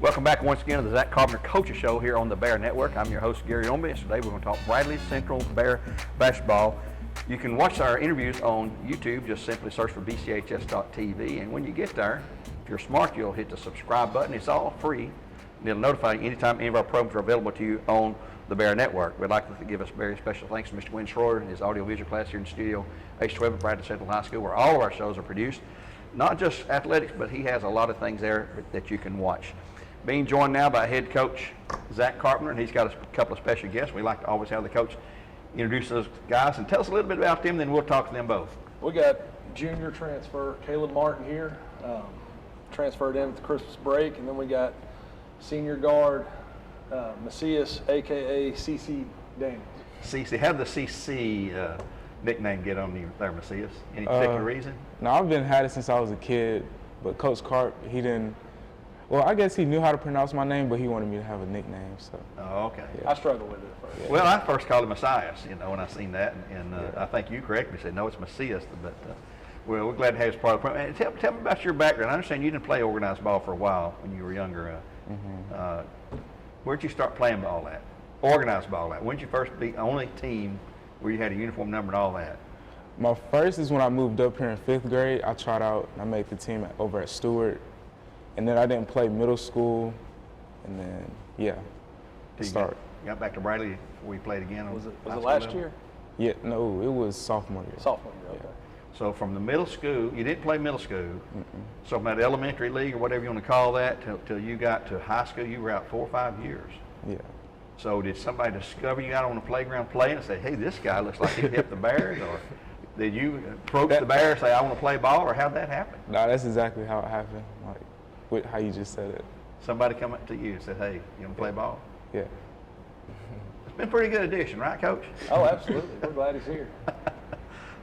Welcome back once again to the Zach Carpenter Coaches Show here on the Bear Network. I'm your host, Gary Ownbey. Today we're going to talk Bradley Central Bear basketball. You can watch our interviews on YouTube. Just simply search for BCHS.tv. And when you get there, if you're smart, you'll hit the subscribe button. It's all free. And it'll notify you anytime any of our programs are available to you on the Bear Network. We'd like to give us very special thanks to Mr. Wynn Schroeder and his audiovisual class here in the studio, H12 at Bradley Central High School, where all of our shows are produced. Not just athletics, but he has a lot of things there that you can watch. Being joined now by head coach Zach Carpenter, and he's got a couple of special guests. We like to always have the coach introduce those guys and tell us a little bit about them, then we'll talk to them both. We got junior transfer Caleb Martin here, transferred in at the Christmas break, and then we got senior guard Macias, aka CC Daniels. CC, how did the CC nickname get on you there, Macias? Any particular reason? No, I've had it since I was a kid, but Coach Carp, he didn't. Well, I guess he knew how to pronounce my name, but he wanted me to have a nickname. So. Oh, okay. Yeah. I struggled with it at first. Yeah. Well, I first called him Macias, when I seen that, and I think you corrected me. Said no, it's Macias, but well, we're glad to have you as part of the program. And tell me about your background. I understand you didn't play organized ball for a while when you were younger. Where'd you start playing ball at? Organized ball at? When did you first be on a team where you had a uniform number and all that? My first is when I moved up here in 5th grade. I tried out and I made the team over at Stewart. And then I didn't play middle school, and then, Got back to Bradley before you played again? Was it last year? Yeah, no, it was sophomore year. Sophomore year, okay. Yeah. So from the middle school, you didn't play middle school, so from that elementary league or whatever you want to call that till you got to high school, you were out 4 or 5 years. Yeah. So did somebody discover you out on the playground playing and say, hey, this guy looks like he hit the Bears, or did you approach the Bears and say, I want to play ball, or how'd that happen? No, that's exactly how it happened. With how you just said it. Somebody come up to you and said, hey, you want to play ball? Yeah. It's been a pretty good addition, right, Coach? Oh, absolutely. We're glad he's here.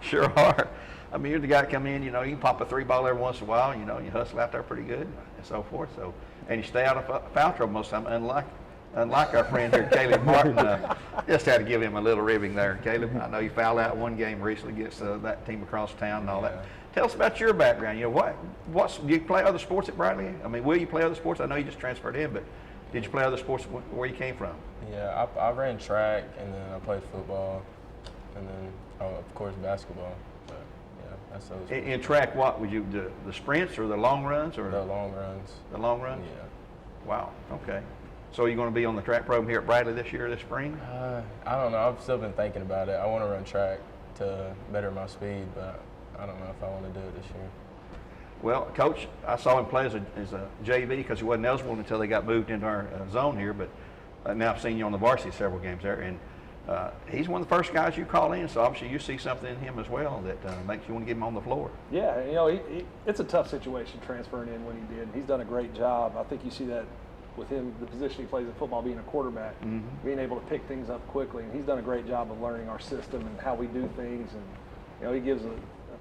Sure are. I mean, you're the guy to come in, you can pop a 3 ball every once in a while, you hustle out there pretty good and so forth. So, and you stay out of foul trouble most of the time, unlike our friend here, Caleb Martin. Just had to give him a little ribbing there, Caleb. I know you fouled out one game recently against that team across town and all that. Tell us about your background. Do you play other sports at Bradley? I mean, will you play other sports? I know you just transferred in, but did you play other sports where you came from? Yeah, I ran track, and then I played football, and then, of course, basketball. But, yeah, that's those. In track, what would you do? The sprints or the long runs? Or the long runs. The long runs? Yeah. Wow, okay. So are you going to be on the track program here at Bradley this spring? I don't know. I've still been thinking about it. I want to run track to better my speed, but I don't know if I want to do it this year. Well, Coach, I saw him play as a JV because he wasn't eligible until they got moved into our zone here, but now I've seen you on the varsity several games there, and he's one of the first guys you call in, so obviously you see something in him as well that makes you want to get him on the floor. Yeah, it's a tough situation transferring in when he did. He's done a great job. I think you see that with him, the position he plays in football, being a quarterback, being able to pick things up quickly, and he's done a great job of learning our system and how we do things, and he gives a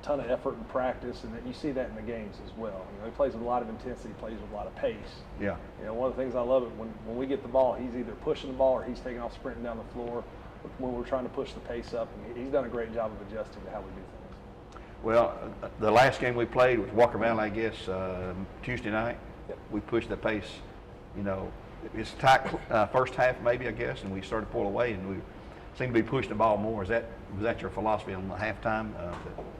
ton of effort and practice, and you see that in the games as well. He plays with a lot of intensity, plays with a lot of pace. Yeah. One of the things I love it when we get the ball, he's either pushing the ball or he's taking off sprinting down the floor when we're trying to push the pace up, and he's done a great job of adjusting to how we do things. Well, the last game we played was Walker Valley, I guess, Tuesday night. Yep. We pushed the pace, it's tight first half maybe, I guess, and we started to pull away, and we seemed to be pushing the ball more. Was that your philosophy on the halftime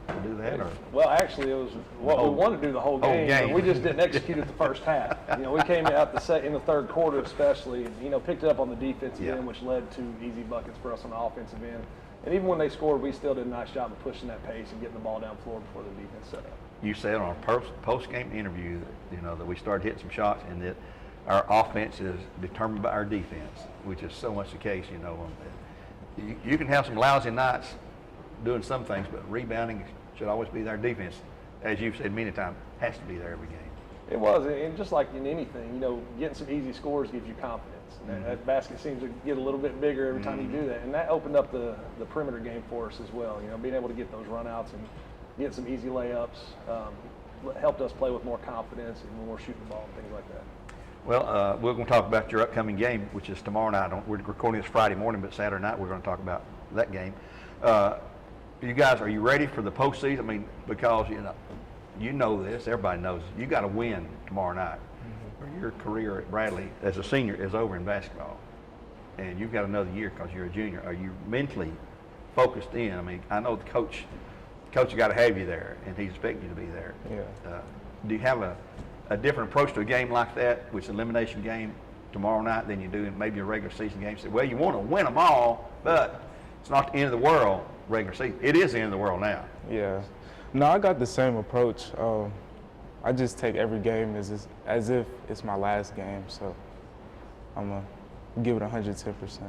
to do that? Or? Well, actually, it was what we wanted to do the whole game, but we just didn't execute it the first half. We came out in the third quarter especially, and picked it up on the defensive end, which led to easy buckets for us on the offensive end. And even when they scored, we still did a nice job of pushing that pace and getting the ball down floor before the defense set up. You said on a post-game interview that, that we started hitting some shots and that our offense is determined by our defense, which is so much the case, You can have some lousy nights doing some things, but rebounding should always be there. Defense, as you've said many times, has to be there every game. It was, and just like in anything, getting some easy scores gives you confidence. And that basket seems to get a little bit bigger every time you do that. And that opened up the perimeter game for us as well. Being able to get those runouts and get some easy layups helped us play with more confidence and when we're shooting the ball and things like that. Well, we're going to talk about your upcoming game, which is tomorrow night. We're recording this Friday morning, but Saturday night we're going to talk about that game. You guys, are you ready for the postseason? I mean, because you know this, everybody knows it. You got to win tomorrow night, or your career at Bradley as a senior is over in basketball, and you've got another year because you're a junior. Are you mentally focused in? I mean, I know the coach has got to have you there, and he's expecting you to be there. Yeah. Do you have a different approach to a game like that, which is an elimination game tomorrow night, than you do in maybe a regular season game? So, well, you want to win them all, but it's not the end of the world regular season. It is the end of the world now. Yeah. No, I got the same approach. I just take every game as if it's my last game, so I'm going to give it 110%.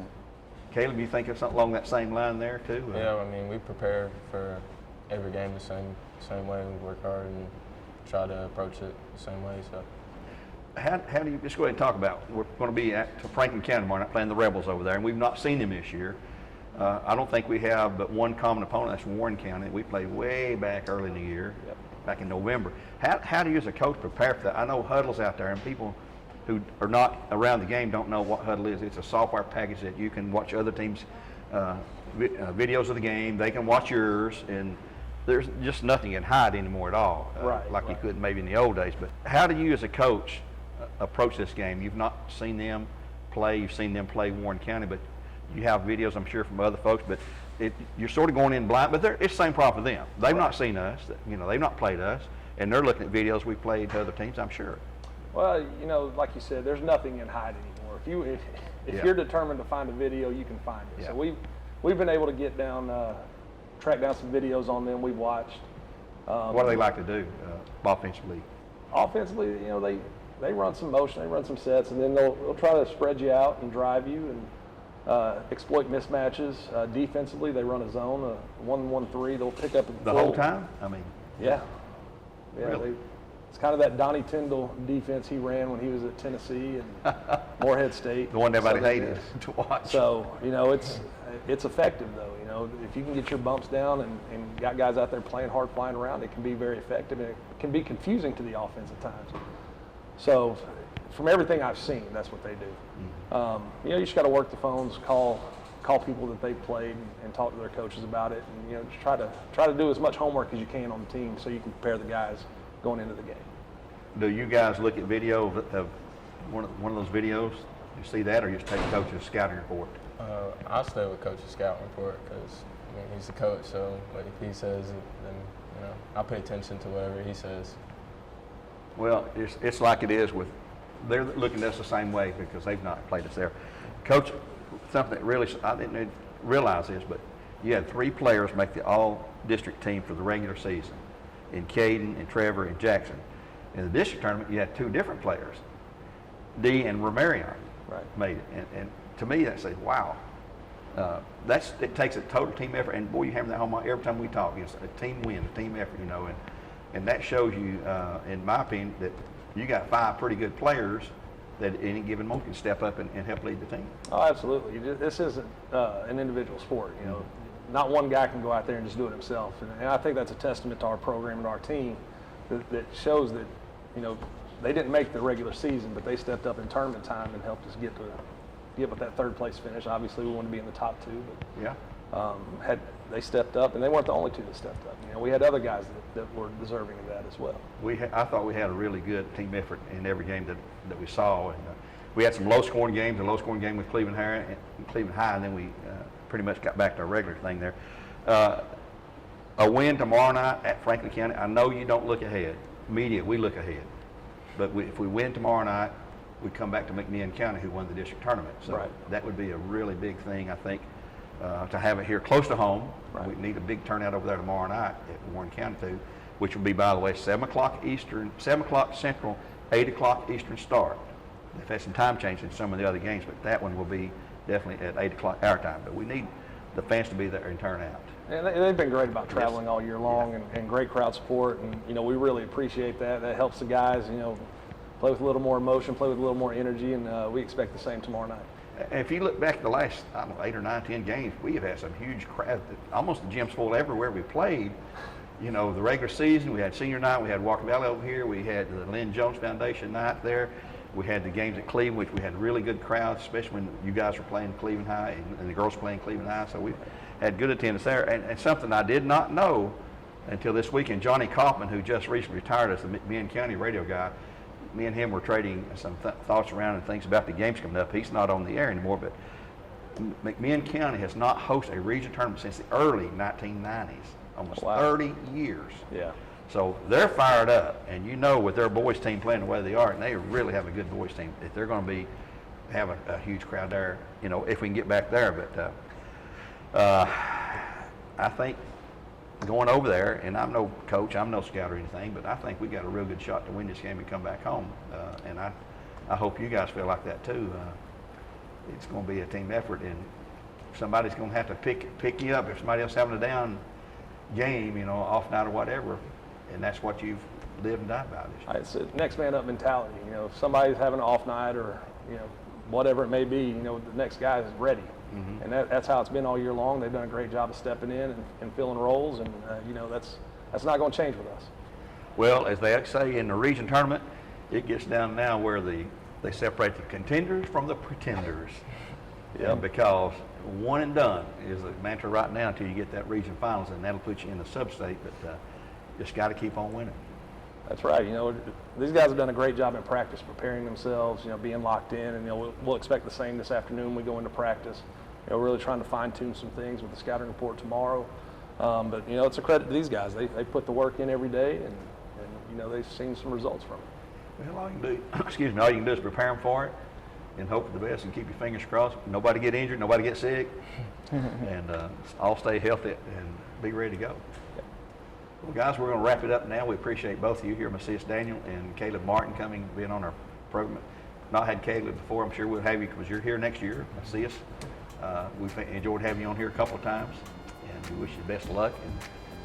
Caleb, you think of something along that same line there too? Yeah, I mean, we prepare for every game the same way. We work hard and try to approach it the same way. So, how do you, just go ahead and talk about, we're going to be at Franklin County tomorrow night playing the Rebels over there, and we've not seen them this year. I don't think we have but one common opponent, that's Warren County. We played way back early in the year, back in November. How do you as a coach prepare for that? I know Huddle's out there, and people who are not around the game don't know what Huddle is. It's a software package that you can watch other teams' videos of the game. They can watch yours, and there's just nothing you can hide anymore at all, like you could maybe in the old days. But how do you as a coach approach this game? You've not seen them play. You've seen them play Warren County, but you have videos, I'm sure, from other folks. But you're sort of going in blind. But it's the same problem for them. They've not seen us. They've not played us, and they're looking at videos we played to other teams, I'm sure. Well, like you said, there's nothing in hide anymore. If you're determined to find a video, you can find it. So we've been able to get down, track down some videos on them we've watched. What do they like to do offensively? Offensively, they run some motion, they run some sets, and then they'll try to spread you out and drive you and exploit mismatches. Defensively, they run a zone, a 1-1-3. They'll pick up the whole time. I mean, yeah. Really? It's kind of that Donnie Tyndall defense he ran when he was at Tennessee and Morehead State. The one everybody hated to watch. So, it's effective though. If you can get your bumps down and got guys out there playing hard, flying around, it can be very effective, and it can be confusing to the offense at times. So, from everything I've seen, that's what they do. You just got to work the phones, call people that they've played, and talk to their coaches about it, and just try to do as much homework as you can on the team so you can prepare the guys going into the game. Do you guys look at video of one of those videos? You see that, or you just take coach's scouting report? I'll stay with coach's scouting report because he's the coach. So if he says it, then I'll pay attention to whatever he says. Well, it's like it is with. They're looking at us the same way because they've not played us there. Coach, something that really I didn't realize this, but you had 3 players make the all-district team for the regular season. In Caden and Trevor and Jackson. In the district tournament, you had 2 different players. D and Romarion made it. And to me, that says, wow. It takes a total team effort. And boy, you hammer that home every time we talk. It's a team win, a team effort, and that shows you, in my opinion, that you got 5 pretty good players that at any given moment can step up and help lead the team. Oh, absolutely. This isn't an individual sport, Not one guy can go out there and just do it himself. And I think that's a testament to our program and our team that shows that, they didn't make the regular season, but they stepped up in tournament time and helped us get with that 3rd place finish. Obviously, we wanted to be in the top 2, but they stepped up, and they weren't the only 2 that stepped up. We had other guys that were deserving of that as well. I thought we had a really good team effort in every game that we saw. And we had some low-scoring games, a low-scoring game with Cleveland High, and then we pretty much got back to our regular thing there. A win tomorrow night at Franklin County. I know you don't look ahead. Media, we look ahead. But if we win tomorrow night, we come back to McMinn County, who won the district tournament. So that would be a really big thing, I think, to have it here close to home. We need a big turnout over there tomorrow night at Warren County too, which will be, by the way, 7 o'clock Eastern, 7 o'clock Central, 8 o'clock Eastern start. They've had some time change in some of the other games, but that one will be definitely at 8 o'clock our time. But we need the fans to be there and turn out. And they've been great about traveling all year long, and great crowd support, and we really appreciate that. That helps the guys, play with a little more emotion, play with a little more energy, and we expect the same tomorrow night. If you look back at the last, 8 or 9, 10 games, we have had some huge crowds. Almost the gym's full everywhere we played. The regular season, we had senior night, we had Walker Valley over here, we had the Lynn Jones Foundation night there. We had the games at Cleveland, which we had really good crowds, especially when you guys were playing Cleveland High and the girls playing Cleveland High. So we had good attendance there. And something I did not know until this weekend. Johnny Kaufman, who just recently retired as the McMinn County radio guy, me and him were trading some thoughts around and things about the games coming up. He's not on the air anymore, but McMinn County has not hosted a region tournament since the early 1990s, almost 30 years. Yeah. So they're fired up, and you know with their boys team playing the way they are, and they really have a good boys team, if they're going to have a huge crowd there, you know, if we can get back there. But I think going over there, and I'm no coach, I'm no scout or anything, but I think we got a real good shot to win this game and come back home. And I hope you guys feel like that too. It's going to be a team effort, and somebody's going to have to pick you up if somebody else having a down game, you know, off night or whatever. And that's what you've lived and died by this year. It's a next man up mentality. You know, if somebody's having an off night or, you know, whatever it may be, you know, the next guy is ready. Mm-hmm. And that's how it's been all year long. They've done a great job of stepping in and filling roles, and you know, that's not going to change with us. Well, as they say in the region tournament, it gets down now where they separate the contenders from the pretenders. Yeah. Because one and done is the mantra right now until you get that region finals, and that'll put you in the sub-state, but just got to keep on winning. That's right. You know, these guys have done a great job in practice, preparing themselves, you know, being locked in, and, you know, we'll expect the same this afternoon when we go into practice. You know, really trying to fine-tune some things with the scouting report tomorrow. But, you know, it's a credit to these guys. They put the work in every day, and you know, they've seen some results from it. Well, all you can do, all you can do is prepare them for it and hope for the best and keep your fingers crossed. Nobody get injured, nobody get sick, and all stay healthy and be ready to go. Well, guys, we're going to wrap it up now. We appreciate both of you here, Macias Daniel and Caleb Martin, being on our program. Not had Caleb before. I'm sure we'll have you because you're here next year, Macias. We've enjoyed having you on here a couple of times, and we wish you the best of luck. And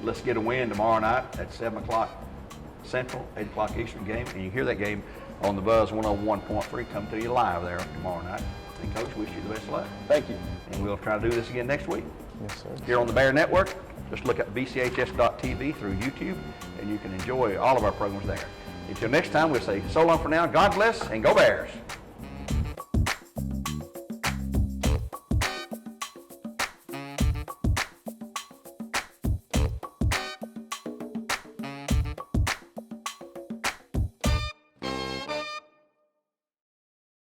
let's get a win tomorrow night at 7 o'clock Central, 8 o'clock Eastern game. And you hear that game on the Buzz 101.3 come to you live there tomorrow night. And, Coach, wish you the best of luck. Thank you. And we'll try to do this again next week. Yes, sir. Here on the Bear Network. Just look at BCHS.TV through YouTube, and you can enjoy all of our programs there. Until next time, we'll say so long for now. God bless, and go Bears.